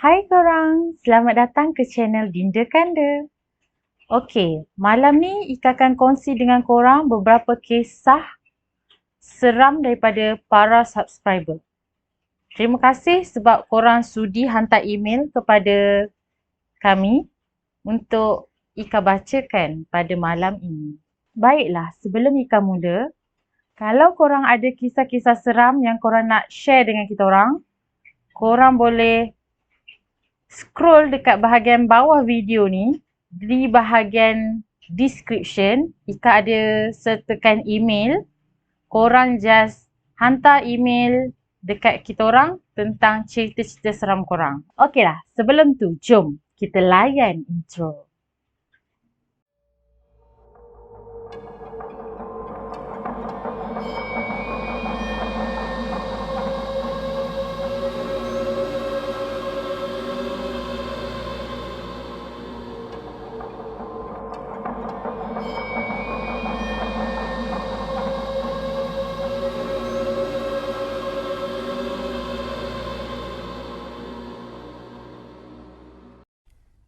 Hai korang, selamat datang ke channel Dinda Kanda. Okey, malam ni Ika akan kongsi dengan korang beberapa kisah seram daripada para subscriber. Terima kasih sebab korang sudi hantar email kepada kami untuk Ika bacakan pada malam ini. Baiklah, sebelum Ika mula, kalau korang ada kisah-kisah seram yang korang nak share dengan kita orang, korang boleh scroll dekat bahagian bawah video ni, di bahagian description, Ika ada sertakan email. Korang just hantar email dekat kita orang tentang cerita-cerita seram korang. Okeylah, sebelum tu, jom kita layan intro.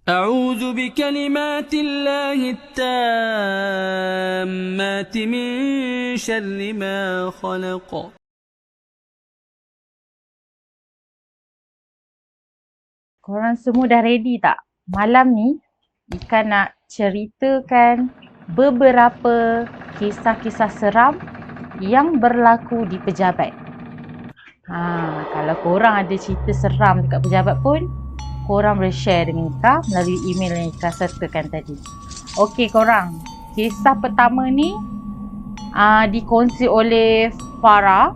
أعوذ بكلمات الله التامات من شر ما خلق. Korang semua dah ready tak? Malam ni, Ika nak ceritakan beberapa kisah-kisah seram yang berlaku di pejabat. Kalau korang ada cerita seram dekat pejabat pun, korang boleh share dengan Ika melalui email yang Ika sertakan tadi. Okey korang, kisah pertama ni dikongsi oleh Farah.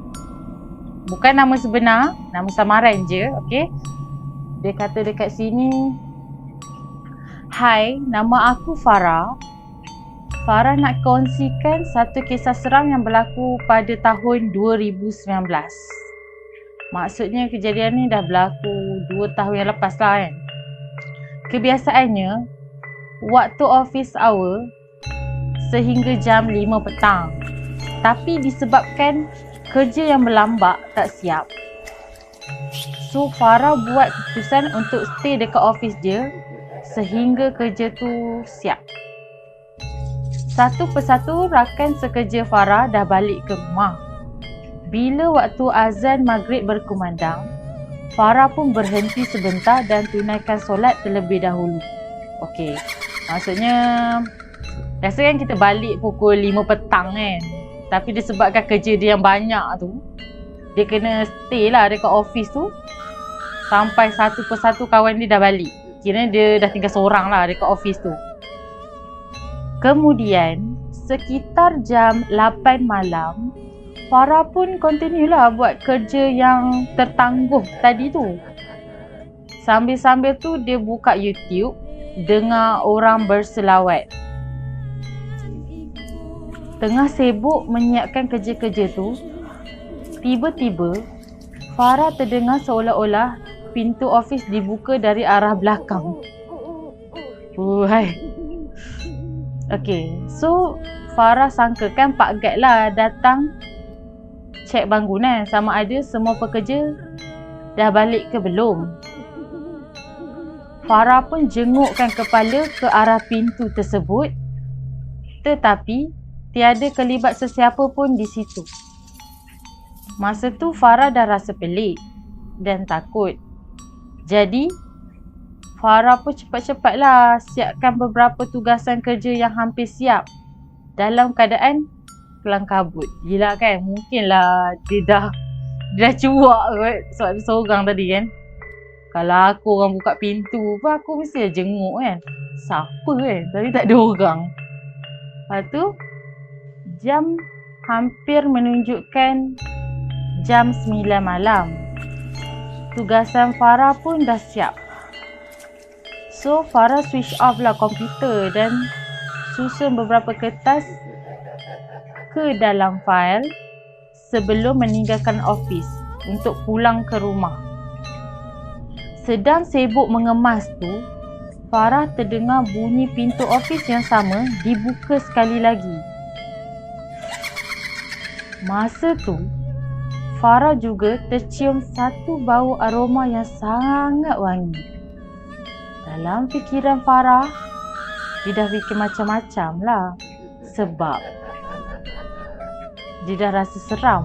Bukan nama sebenar, nama samaran je, okey. Dia kata dekat sini, "Hai, nama aku Farah. Farah nak kongsikan satu kisah seram yang berlaku pada tahun 2019. Maksudnya kejadian ni dah berlaku 2 tahun yang lepas lah kan. Kebiasaannya, waktu office hour sehingga jam 5 petang. Tapi disebabkan kerja yang berlambak tak siap. So Farah buat keputusan untuk stay dekat office dia sehingga kerja tu siap. Satu persatu rakan sekerja Farah dah balik ke rumah. Bila waktu azan maghrib berkumandang, Farah pun berhenti sebentar dan tunaikan solat terlebih dahulu. Okey, maksudnya biasa kan kita balik pukul 5 petang kan. Tapi disebabkan kerja dia yang banyak tu, dia kena stay lah dekat office tu sampai satu persatu kawan dia dah balik. Kira dia dah tinggal seorang lah dekat office tu. Kemudian, sekitar jam 8 malam, Farah pun continue lah buat kerja yang tertangguh tadi tu. Sambil-sambil tu dia buka YouTube, dengar orang berselawat. Tengah sibuk menyiapkan kerja-kerja tu, tiba-tiba Farah terdengar seolah-olah pintu office dibuka dari arah belakang. Hai. Okay, so Farah sangka kan Pak Guide lah datang cek bangunan sama ada semua pekerja dah balik ke belum. Farah pun jengukkan kepala ke arah pintu tersebut, tetapi tiada kelibat sesiapa pun di situ. Masa tu Farah dah rasa pelik dan takut. Jadi Farah pun cepat-cepatlah siapkan beberapa tugasan kerja yang hampir siap dalam keadaan kelang kabut. Gila kan? Mungkinlah dia dah cuak kot sebab dia seorang tadi kan. Kalau aku orang buka pintu pun aku mesti jenguk kan. Siapa kan? Tapi tak ada orang. Lepas tu jam hampir menunjukkan jam 9 malam. Tugasan Farah pun dah siap. So Farah switch off lah komputer dan susun beberapa kertas ke dalam fail sebelum meninggalkan office untuk pulang ke rumah. Sedang sibuk mengemas tu, Farah terdengar bunyi pintu office yang sama dibuka sekali lagi. Masa tu, Farah juga tercium satu bau aroma yang sangat wangi. Dalam fikiran Farah, dia dah fikir macam-macam lah. Sebab dia dah rasa seram.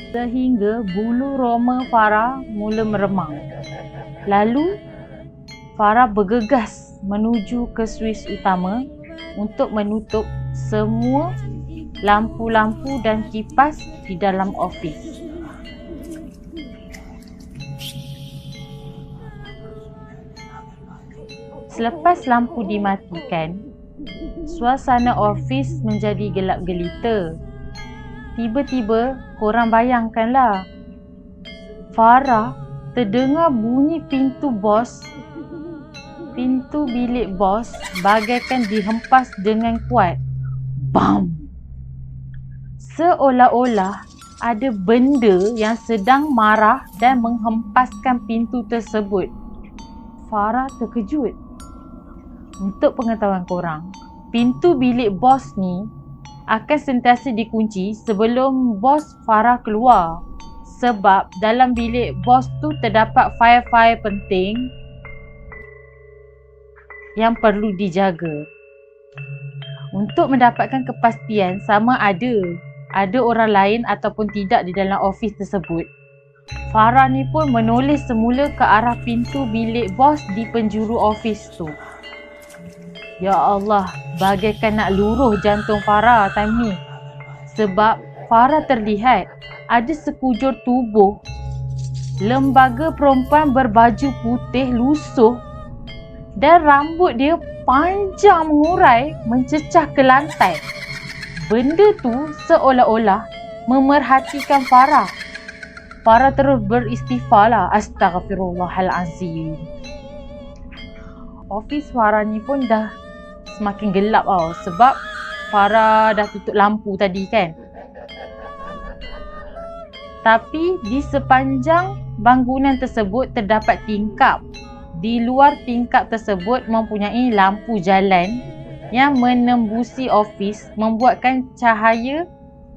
Sehingga bulu roma Farah mula meremang. Lalu, Farah bergegas menuju ke suis utama untuk menutup semua lampu-lampu dan kipas di dalam ofis. Selepas lampu dimatikan, suasana ofis menjadi gelap gelita. Tiba-tiba, korang bayangkanlah, Farah terdengar bunyi pintu bilik bos bagaikan dihempas dengan kuat. Bam! Seolah-olah ada benda yang sedang marah dan menghempaskan pintu tersebut. Farah terkejut. Untuk pengetahuan korang, pintu bilik bos ni akan sentiasa dikunci sebelum bos Farah keluar. Sebab dalam bilik bos tu terdapat fail-fail penting yang perlu dijaga. Untuk mendapatkan kepastian sama ada orang lain ataupun tidak di dalam ofis tersebut, Farah ni pun menoleh semula ke arah pintu bilik bos di penjuru ofis tu. Ya Allah, bagaikan nak luruh jantung Farah time ni. Sebab Farah terlihat ada sekujur tubuh lembaga perempuan berbaju putih lusuh dan rambut dia panjang mengurai mencecah ke lantai. Benda tu seolah-olah memerhatikan Farah. Farah terus beristighfar lah. Astaghfirullahalazim. Ofis Farah ni pun dah semakin gelap tau. Sebab Farah dah tutup lampu tadi kan. Tapi di sepanjang bangunan tersebut terdapat tingkap. Di luar tingkap tersebut mempunyai lampu jalan yang menembusi ofis, membuatkan cahaya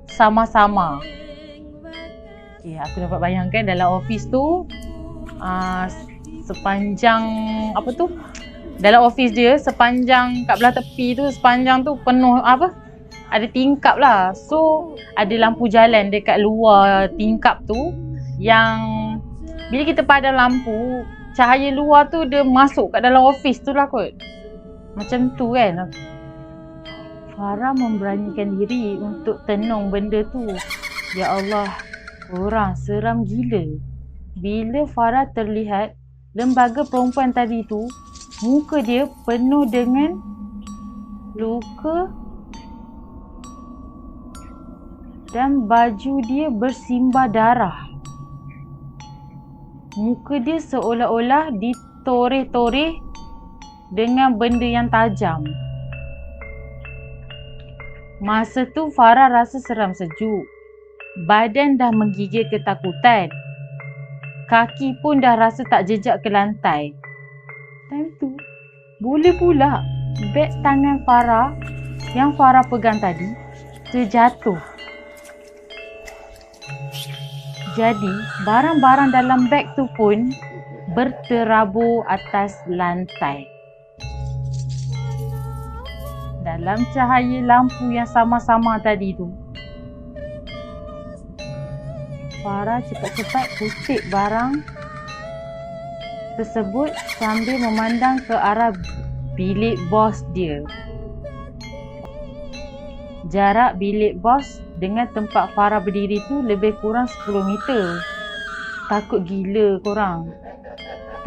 sama-sama. Okay, aku dapat bayangkan dalam ofis tu sepanjang dalam ofis dia, sepanjang kat belah tepi tu, sepanjang tu penuh ada tingkap lah. So ada lampu jalan dekat luar tingkap tu yang bila kita padam lampu, cahaya luar tu dia masuk kat dalam ofis tu lah kot. Macam tu kan. Farah memberanikan diri untuk tenung benda tu. Ya Allah, orang seram gila. Bila Farah terlihat lembaga perempuan tadi tu, muka dia penuh dengan luka dan baju dia bersimbah darah. Muka dia seolah-olah ditoreh-toreh dengan benda yang tajam. Masa tu Farah rasa seram sejuk. Badan dah menggigil ketakutan. Kaki pun dah rasa tak jejak ke lantai. Time tu, boleh pula beg tangan Farah yang Farah pegang tadi terjatuh. Jadi, barang-barang dalam beg tu pun berterabur atas lantai. Dalam cahaya lampu yang sama-sama tadi tu, Farah cepat-cepat kutip barang tersebut sambil memandang ke arah bilik bos dia. Jarak bilik bos dengan tempat Farah berdiri tu lebih kurang 10 meter. Takut gila korang.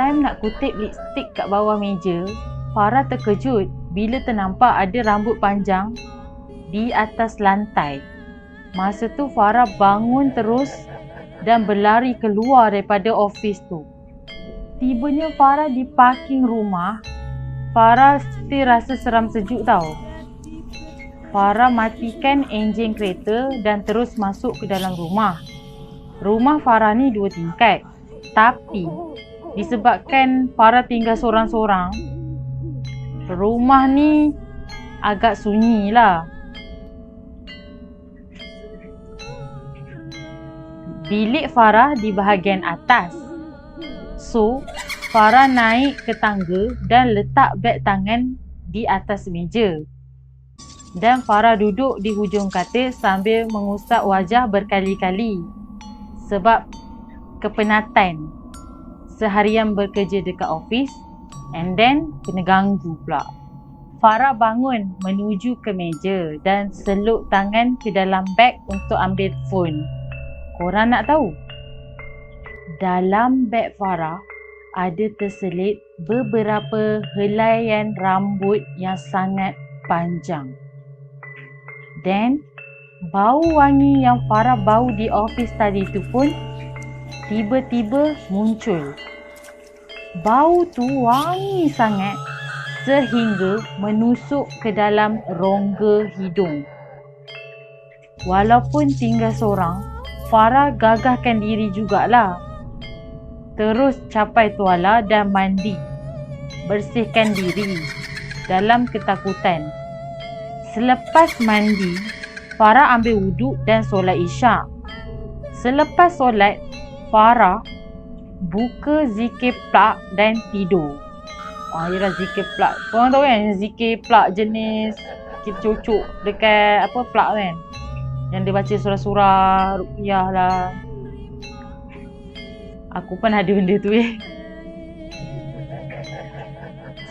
Time nak kutip lipstick kat bawah meja, Farah terkejut bila ternampak ada rambut panjang di atas lantai. Masa tu Farah bangun terus dan berlari keluar daripada ofis tu. Tibanya Farah di parking rumah, Farah still rasa seram sejuk tau. Farah matikan enjin kereta dan terus masuk ke dalam rumah. Rumah Farah ni 2 tingkat. Tapi disebabkan Farah tinggal sorang-sorang, rumah ni agak sunyi lah. Bilik Farah di bahagian atas. So, Farah naik ke tangga dan letak beg tangan di atas meja. Dan Farah duduk di hujung katil sambil mengusap wajah berkali-kali sebab kepenatan. Seharian bekerja dekat office and then kena ganggu pula. Farah bangun menuju ke meja dan seluk tangan ke dalam beg untuk ambil phone. Korang nak tahu? Dalam beg Farah ada terselit beberapa helaian rambut yang sangat panjang. Dan bau wangi yang Farah bau di office tadi tu pun tiba-tiba muncul. Bau tu wangi sangat sehingga menusuk ke dalam rongga hidung. Walaupun tinggal seorang, Farah gagahkan diri jugalah. Terus capai tuala dan mandi. Bersihkan diri dalam ketakutan. Selepas mandi, Farah ambil wuduk dan solat isyak. Selepas solat, Farah buka zikir plak dan tidur. Ialah zikir plak. Korang tahu kan zikir plak jenis kita cucuk dekat plak kan? Yang dia baca surah-surah ruqyah lah. Aku pun ada benda tu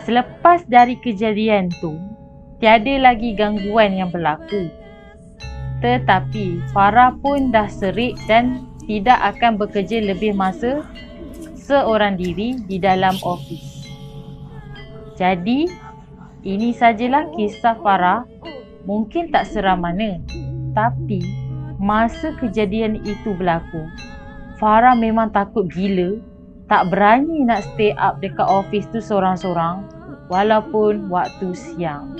Selepas dari kejadian tu, tiada lagi gangguan yang berlaku. Tetapi Farah pun dah serik dan tidak akan bekerja lebih masa seorang diri di dalam ofis. Jadi, ini sajalah kisah Farah. Mungkin tak seram mana, tapi masa kejadian itu berlaku, Farah memang takut gila, tak berani nak stay up dekat office tu seorang-seorang walaupun waktu siang.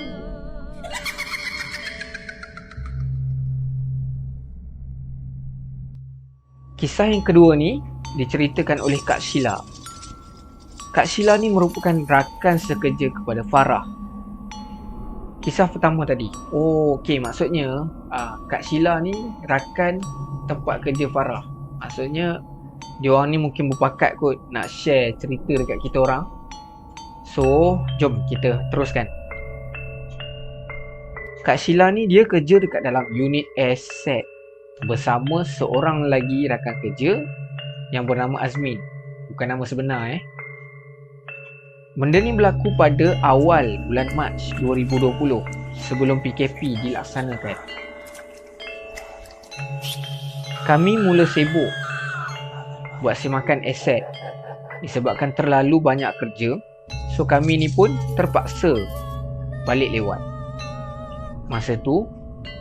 Kisah yang kedua ni diceritakan oleh Kak Sheila. Kak Sheila ni merupakan rakan sekerja kepada Farah. Kisah pertama tadi. Okey, maksudnya Kak Sheila ni rakan tempat kerja Farah. Maksudnya diorang ni mungkin berpakat kot nak share cerita dekat kita orang. So, jom kita teruskan. Kak Sheila ni dia kerja dekat dalam unit aset bersama seorang lagi rakan kerja yang bernama Azmin. Bukan nama sebenar Benda ni berlaku pada awal bulan Mac 2020 sebelum PKP dilaksanakan. Kami mula sibuk buat semakan aset disebabkan terlalu banyak kerja. So kami ni pun terpaksa balik lewat. Masa tu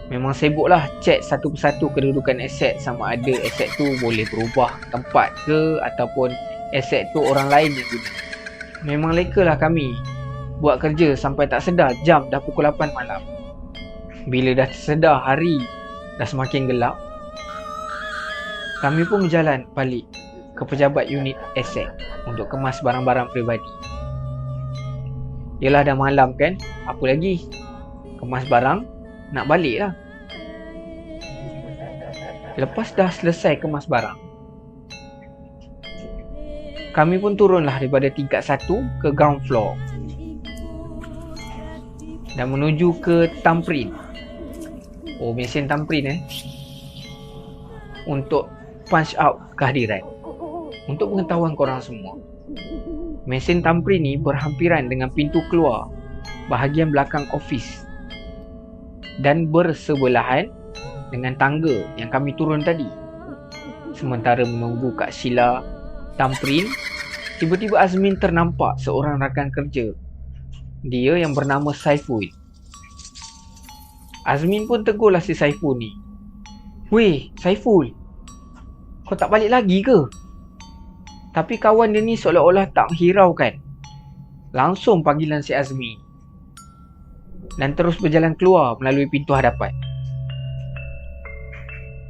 memang sibuklah cek satu persatu kedudukan aset, sama ada aset tu boleh berubah tempat ke ataupun aset tu orang lain yang guna. Memang lekalah kami buat kerja sampai tak sedar jam dah pukul 8 malam. Bila dah sedar hari dah semakin gelap, kami pun berjalan balik ke pejabat unit aset untuk kemas barang-barang peribadi. Yelah dah malam kan, apa lagi? Kemas barang, nak balik lah. Lepas dah selesai kemas barang, kami pun turunlah daripada tingkat 1 ke ground floor dan menuju ke thumbprint. Mesin thumbprint untuk punch out kehadiran. Untuk pengetahuan korang semua, mesin thumbprint ni berhampiran dengan pintu keluar bahagian belakang office dan bersebelahan dengan tangga yang kami turun tadi. Sementara menunggu Kak Sheila thumbprint, tiba-tiba Azmin ternampak seorang rakan kerja dia yang bernama Saiful. Azmin pun tegurlah si Saiful ni. "Weh, Saiful, kau tak balik lagi ke?" Tapi kawan dia ni seolah-olah tak menghiraukan. Langsung panggilan si Azmi dan terus berjalan keluar melalui pintu hadapan.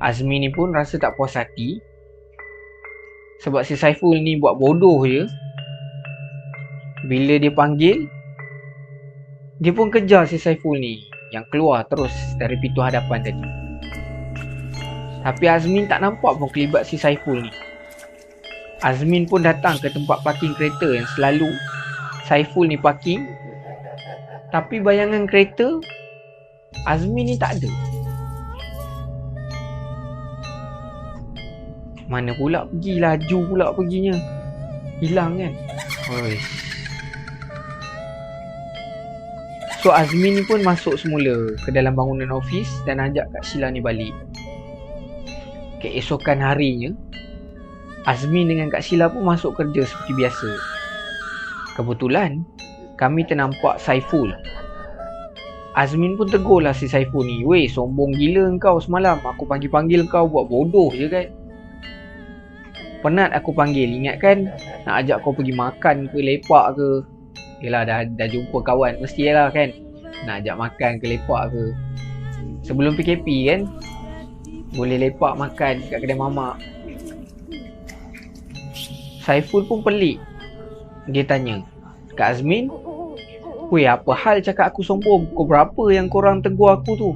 Azmi ni pun rasa tak puas hati sebab si Saiful ni buat bodoh je. Bila dia panggil, dia pun kejar si Saiful ni yang keluar terus dari pintu hadapan tadi. Tapi Azmin tak nampak pun kelibat si Saiful ni. Azmin pun datang ke tempat parking kereta yang selalu Saiful ni parking. Tapi bayangan kereta Azmin ni tak ada. Mana pula pergi, laju pula perginya. Hilang kan. Oi. So Azmin ni pun masuk semula ke dalam bangunan ofis dan ajak Kak Sheila ni balik. Keesokan harinya, Azmin dengan Kak Sheila pun masuk kerja seperti biasa. Kebetulan, kami ternampak Saiful. Azmin pun tegurlah si Saiful ni. Weh, sombong gila kau semalam. Aku panggil-panggil kau buat bodoh je kan. Penat aku panggil, ingat kan nak ajak kau pergi makan ke lepak ke. Yelah, dah jumpa kawan, mestilah kan nak ajak makan ke lepak ke. Sebelum PKP kan, boleh lepak makan kat kedai mamak. Saiful pun pelik. Dia tanya, Kak Azmin, weh, apa hal cakap aku sombong? Pukul berapa yang korang tegur aku tu?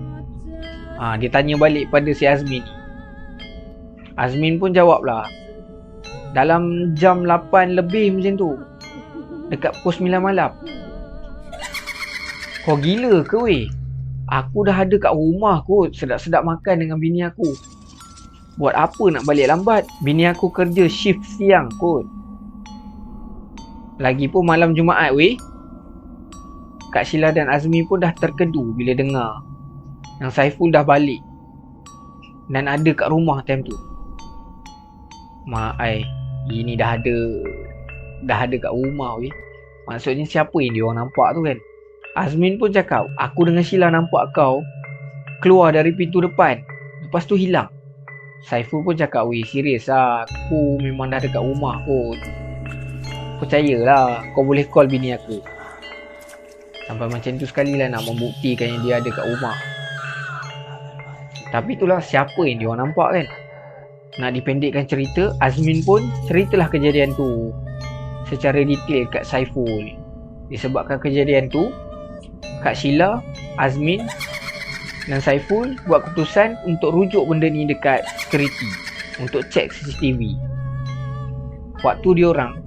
Dia tanya balik pada si Azmin. Azmin pun jawab lah, dalam jam 8 lebih macam tu, dekat pukul 9 malam. Kau gila ke weh? Aku dah ada kat rumah kot, sedap-sedap makan dengan bini aku. Buat apa nak balik lambat? Bini aku kerja shift siang kot. Lagi pun malam Jumaat weh. Kak Sheila dan Azmi pun dah terkedu bila dengar yang Saiful dah balik dan ada kat rumah time tu. Mak ai, ini dah ada kat rumah weh. Maksudnya siapa yang dia orang nampak tu kan? Azmin pun cakap, aku dengan Sheila nampak kau keluar dari pintu depan, lepas tu hilang. Saiful pun cakap, weh serius lah, aku memang dah ada kat rumah kot. Percayalah, kau boleh call bini aku. Sampai macam tu sekali lah nak membuktikan yang dia ada kat rumah. Tapi itulah siapa yang dia orang nampak kan. Nak dipendekkan cerita, Azmin pun ceritalah kejadian tu secara detail kat Saiful. Disebabkan kejadian tu, Kak Sheila, Azmin dan Saiful buat keputusan untuk rujuk benda ni dekat security untuk cek CCTV. Waktu diorang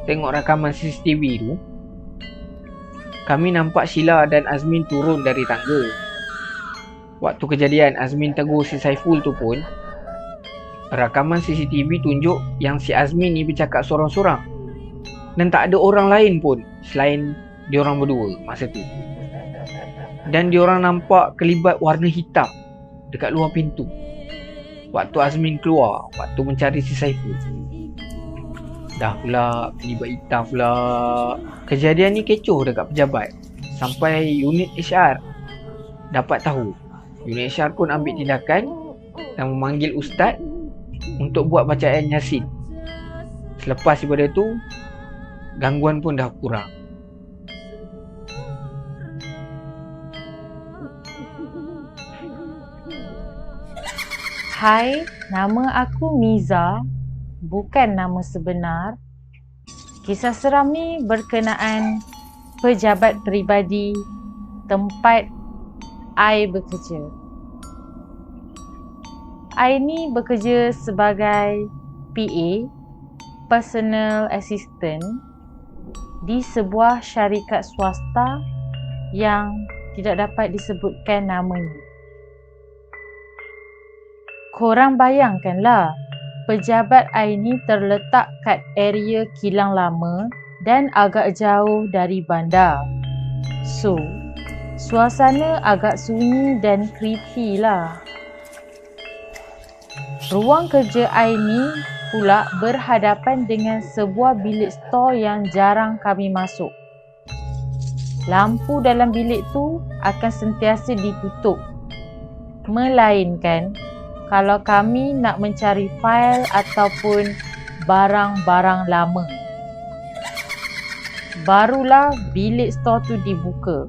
tengok rakaman CCTV tu, kami nampak Sheila dan Azmin turun dari tangga. Waktu kejadian Azmin tegur si Saiful tu pun, rakaman CCTV tunjuk yang si Azmin ni bercakap sorang-sorang dan tak ada orang lain pun selain diorang berdua masa tu. Dan diorang nampak kelibat warna hitam dekat luar pintu waktu Azmin keluar waktu mencari si Saiful. Dah pula kelibat hitam pula. Kejadian ni kecoh dekat pejabat sampai unit HR dapat tahu. Unit HR pun ambil tindakan dan memanggil ustaz untuk buat bacaan Yasin. Selepas daripada tu, gangguan pun dah kurang. Hai, nama aku Miza, bukan nama sebenar. Kisah seram ni berkenaan pejabat peribadi tempat I bekerja. I ni bekerja sebagai PA, Personal Assistant, di sebuah syarikat swasta yang tidak dapat disebutkan namanya. Korang bayangkanlah, pejabat I ni terletak kat area kilang lama dan agak jauh dari bandar. So, suasana agak sunyi dan creepy lah. Ruang kerja I ni pula berhadapan dengan sebuah bilik store yang jarang kami masuk. Lampu dalam bilik tu akan sentiasa ditutup. Melainkan kalau kami nak mencari fail ataupun barang-barang lama. Barulah bilik store tu dibuka.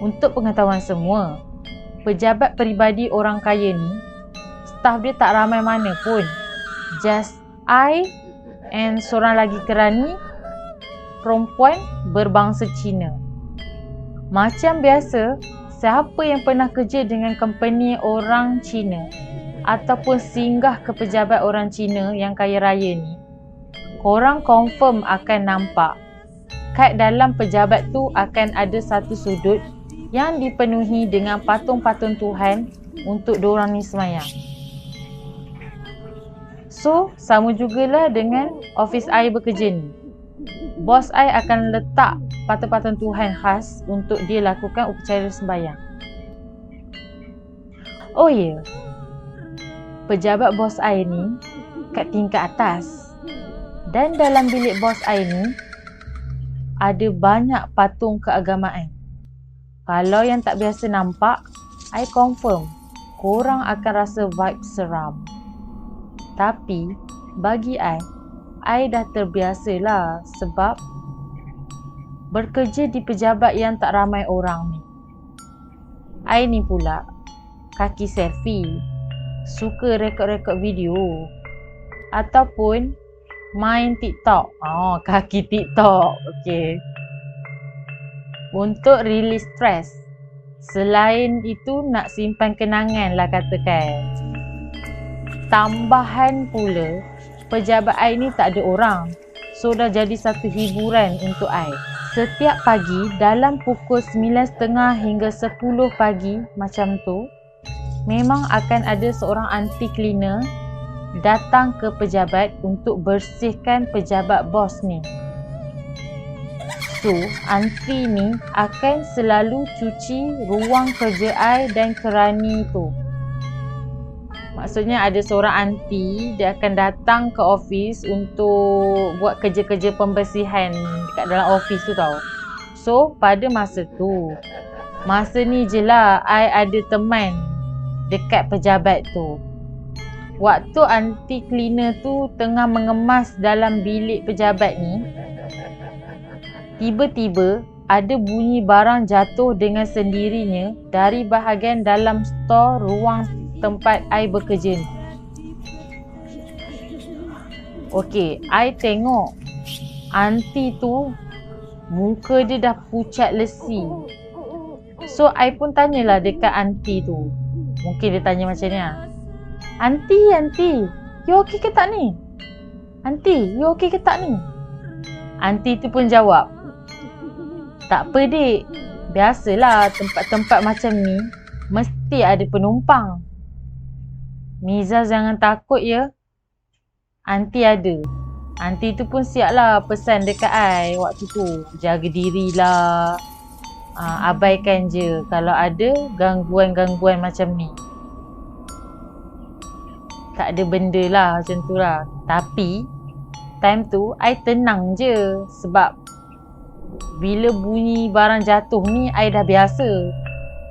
Untuk pengetahuan semua, pejabat peribadi orang kaya ni, staf dia tak ramai mana pun. Just I and seorang lagi kerani, perempuan berbangsa Cina. Macam biasa, siapa yang pernah kerja dengan company orang Cina ataupun singgah ke pejabat orang Cina yang kaya raya ni, korang confirm akan nampak kat dalam pejabat tu akan ada satu sudut yang dipenuhi dengan patung-patung Tuhan untuk diorang ni semayang. So, sama jugalah dengan office I bekerja ni. Bos I akan letak patung-patung Tuhan khas untuk dia lakukan upacara sembahyang. Oh ya, pejabat bos I ni kat tingkat atas. Dan dalam bilik bos I ni ada banyak patung keagamaan. Kalau yang tak biasa nampak, I confirm korang akan rasa vibe seram. Tapi bagi I dah terbiasa lah sebab bekerja di pejabat yang tak ramai orang ni. I ni pula kaki selfie, suka rekod-rekod video ataupun main TikTok. Kaki TikTok. Okay. Untuk release stres. Selain itu nak simpan kenangan lah katakan. Tambahan pula, pejabat I ni tak ada orang. So dah jadi satu hiburan untuk I. Setiap pagi dalam pukul 9.30 hingga 10 pagi macam tu, memang akan ada seorang aunty cleaner datang ke pejabat untuk bersihkan pejabat bos ni. So, aunty ni akan selalu cuci ruang kerja I dan kerani tu. Maksudnya ada seorang aunty, dia akan datang ke office untuk buat kerja-kerja pembersihan dekat dalam office tu tau. So, pada masa ni je lah I ada teman dekat pejabat tu. Waktu aunty cleaner tu tengah mengemas dalam bilik pejabat ni, tiba-tiba ada bunyi barang jatuh dengan sendirinya dari bahagian dalam stor ruang tempat I bekerja ni. Okey, I tengok aunty tu muka dia dah pucat lesi. So, I pun tanyalah dekat aunty tu. Mungkin dia tanya macam ni lah. Aunty, you okey ke tak ni? Aunty, you okey ke tak ni? Aunty tu pun jawab, tak apa dik, biasalah tempat-tempat macam ni mesti ada penumpang. Miza jangan takut ya. Aunty ada. Aunty tu pun siap lah pesan dekat I waktu tu. Jaga dirilah. Abaikan je kalau ada gangguan-gangguan macam ni. Tak ada benda lah macam tu lah. Tapi time tu I tenang je sebab bila bunyi barang jatuh ni I dah biasa.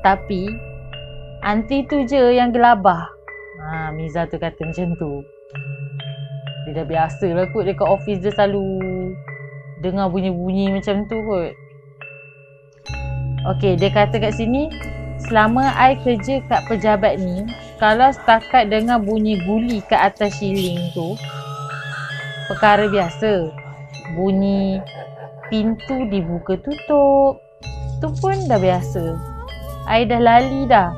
Tapi aunty tu je yang gelabah. Miza tu kata macam tu. Dia dah biasa lah kot dekat office dia selalu dengar bunyi-bunyi macam tu kot. Okey, dia kata kat sini, selama I kerja kat pejabat ni, kalau setakat dengar bunyi guli kat atas siling tu, perkara biasa. Bunyi pintu dibuka tutup, tu pun dah biasa. I dah lali dah.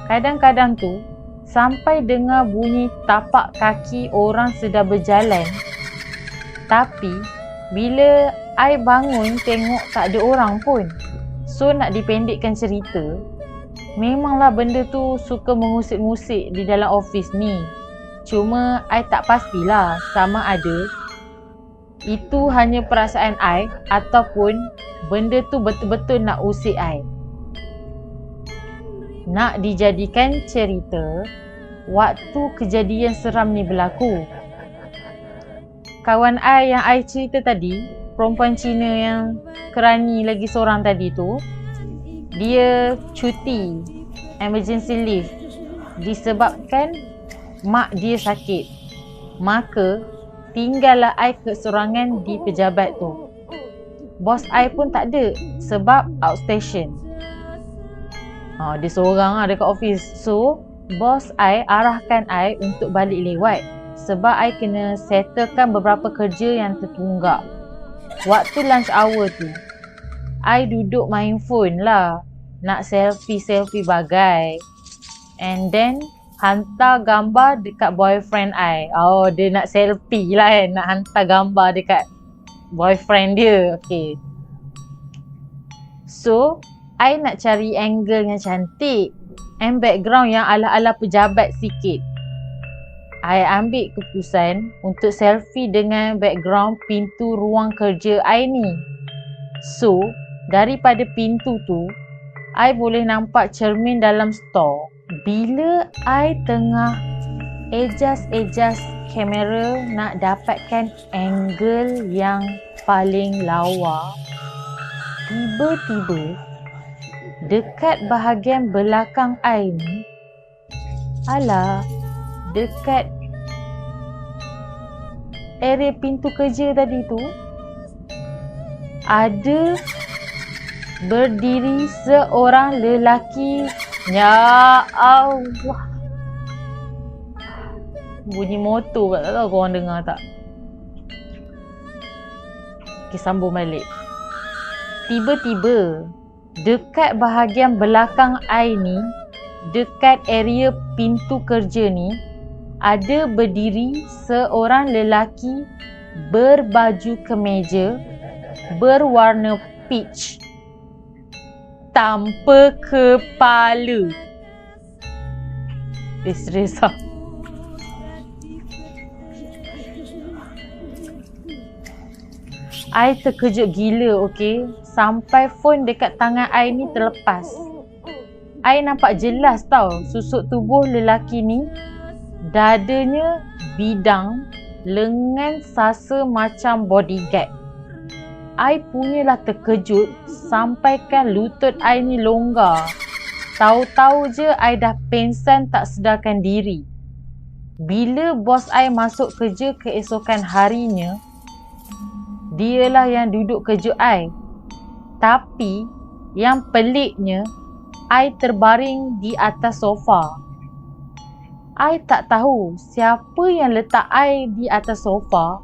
Kadang-kadang tu, sampai dengar bunyi tapak kaki orang sedang berjalan. Tapi, bila I bangun tengok tak ada orang pun. So, nak dipendekkan cerita, memanglah benda tu suka mengusik-ngusik di dalam office ni. Cuma, I tak pastilah sama ada itu hanya perasaan I ataupun benda tu betul-betul nak usik I. Nak dijadikan cerita, waktu kejadian seram ni berlaku, kawan I yang I cerita tadi, perempuan Cina yang kerani lagi seorang tadi tu, dia cuti emergency leave disebabkan mak dia sakit. Maka tinggallah I keseorangan di pejabat tu. Bos I pun tak ada sebab outstation. Dia seorang lah dekat office. So, bos I arahkan I untuk balik lewat sebab I kena settlekan beberapa kerja yang tertunggak. Waktu lunch hour tu, I duduk main phone lah. Nak selfie bagai. And then, hantar gambar dekat boyfriend I. Oh, dia nak selfie lah kan. Nak hantar gambar dekat boyfriend dia. Okay. So, I nak cari angle yang cantik and background yang ala-ala pejabat sikit. I ambil keputusan untuk selfie dengan background pintu ruang kerja I ni. So, daripada pintu tu, I boleh nampak cermin dalam store. Bila I tengah adjust kamera nak dapatkan angle yang paling lawa, tiba-tiba dekat bahagian belakang I ni, dekat area pintu kerja tadi tu, ada berdiri seorang lelaki. Ya Allah. Bunyi motor kat, tak tahu korang dengar tak? Okay, sambung balik. Tiba-tiba dekat bahagian belakang I ni, dekat area pintu kerja ni, ada berdiri seorang lelaki berbaju kemeja berwarna peach tanpa kepala. Serius lah. I terkejut gila, okay. Sampai phone dekat tangan I ni terlepas. I nampak jelas tau susuk tubuh lelaki ni. Dadanya bidang, lengan sasa macam bodyguard. I punyalah terkejut sampaikan lutut I ni longgar. Tahu-tahu je I dah pengsan tak sedarkan diri. Bila bos I masuk kerja keesokan harinya, dialah yang duduk kejut I. Tapi yang peliknya, I terbaring di atas sofa. I tak tahu siapa yang letak I di atas sofa.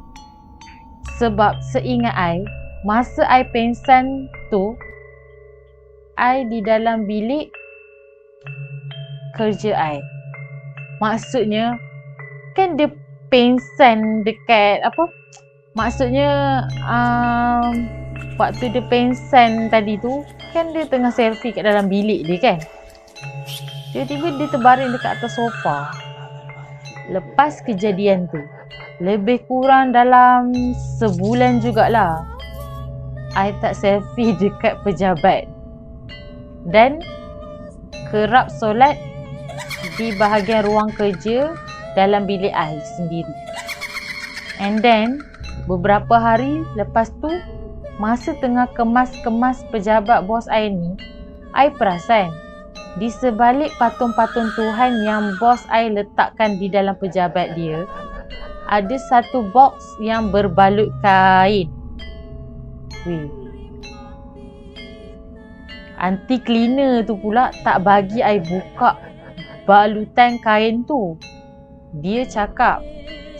Sebab seingat I, masa I pengsan tu, I di dalam bilik kerja I. Maksudnya, kan dia pengsan dekat apa? Maksudnya, waktu dia pengsan tadi tu, kan dia tengah selfie kat dalam bilik dia kan? Tiba-tiba dia terbaring dekat atas sofa. Lepas kejadian tu, lebih kurang dalam sebulan jugalah, I tak selfie dekat pejabat. Dan kerap solat di bahagian ruang kerja dalam bilik I sendiri. And then, beberapa hari lepas tu, masa tengah kemas-kemas pejabat bos I ni, I perasan di sebalik patung-patung Tuhan yang bos I letakkan di dalam pejabat dia, ada satu box yang berbalut kain. Weh. Anti cleaner tu pula tak bagi I buka balutan kain tu. Dia cakap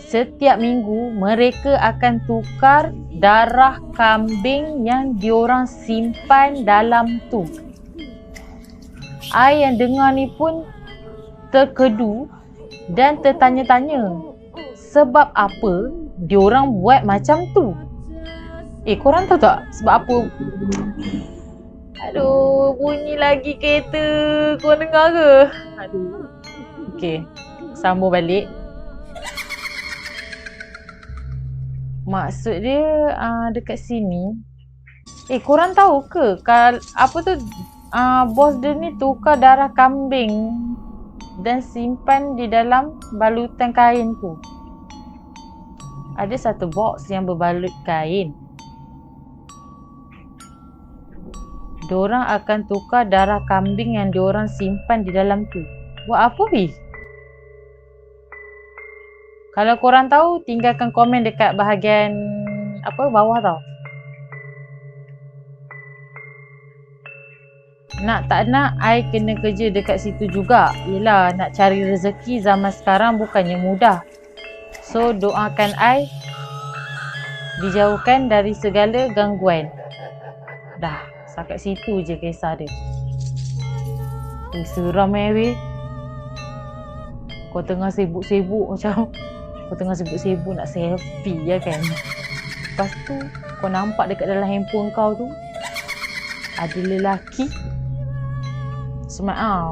setiap minggu mereka akan tukar darah kambing yang diorang simpan dalam tu. I yang dengar ni pun terkedu dan tertanya-tanya sebab apa diorang buat macam tu. Korang tahu tak sebab apa? Aduh, bunyi lagi kereta. Korang dengar ke? Aduh. Okay, sambung balik. Maksud dia dekat sini. Korang tahu ke apa tu, bos dia ni tukar darah kambing dan simpan di dalam balutan kain tu. Ada satu box yang berbalut kain. Diorang akan tukar darah kambing yang diorang simpan di dalam tu. Buat apa weh? Kalau korang tahu, tinggalkan komen dekat bahagian bawah tau. Nak tak nak, I kena kerja dekat situ juga. Yelah, nak cari rezeki zaman sekarang bukannya mudah. So, doakan I dijauhkan dari segala gangguan. Dah, setakat situ je kisah dia. Seram weh. Kau tengah sibuk-sibuk macam kau tengah sibuk-sibuk nak selfie ya kan. Lepas tu kau nampak dekat dalam handphone kau tu ada lelaki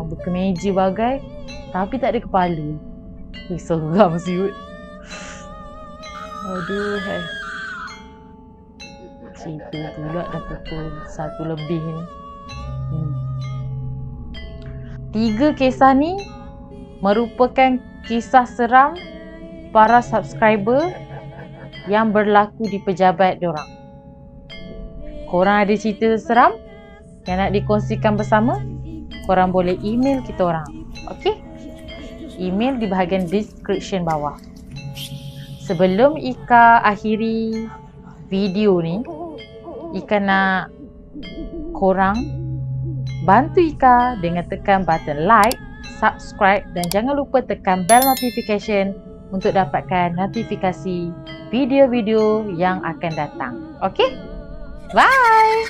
berkemeja bagai tapi tak ada kepala. Seram siut. Aduh, cerita pula dah pukul 1 lebih ni. 3 kisah ni merupakan kisah seram para subscriber yang berlaku di pejabat diorang. Korang ada cerita seram yang nak dikongsikan bersama? Korang boleh email kita orang. Okey? Email di bahagian description bawah. Sebelum Ika akhiri video ni, Ika nak korang bantu Ika dengan tekan button like, subscribe dan jangan lupa tekan bell notification untuk dapatkan notifikasi video-video yang akan datang. Okey? Bye!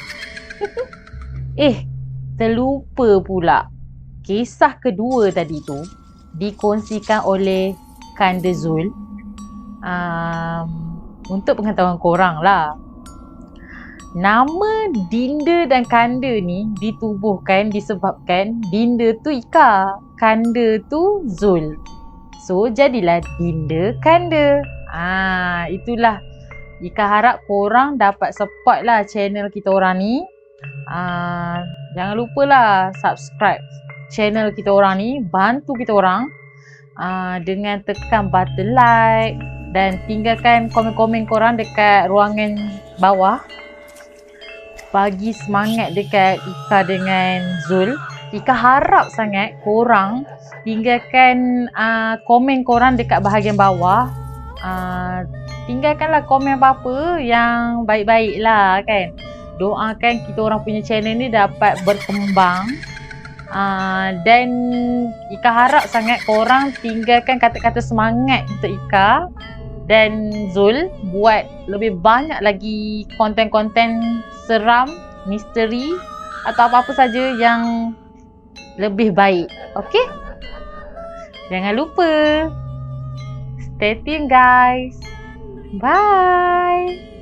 Terlupa pula. Kisah kedua tadi tu dikongsikan oleh Kanda Zul. Untuk pengetahuan korang lah. Nama Dinda dan Kanda ni ditubuhkan disebabkan Dinda tu Ika, Kanda tu Zul. So jadilah Dinda Kanda. Itulah. Ika harap korang dapat support lah channel kita orang ni. Jangan lupalah subscribe channel kita orang ni. Bantu kita orang dengan tekan button like dan tinggalkan komen-komen korang dekat ruangan bawah. Bagi semangat dekat Ika dengan Zul. Ika harap sangat korang tinggalkan komen korang dekat bahagian bawah. Tinggalkanlah komen apa-apa yang baik-baik lah kan. Doakan kita orang punya channel ni dapat berkembang. Dan Ika harap sangat korang tinggalkan kata-kata semangat untuk Ika dan Zul buat lebih banyak lagi konten-konten seram, misteri atau apa-apa saja yang lebih baik. Okey? Jangan lupa stay tune guys. Bye.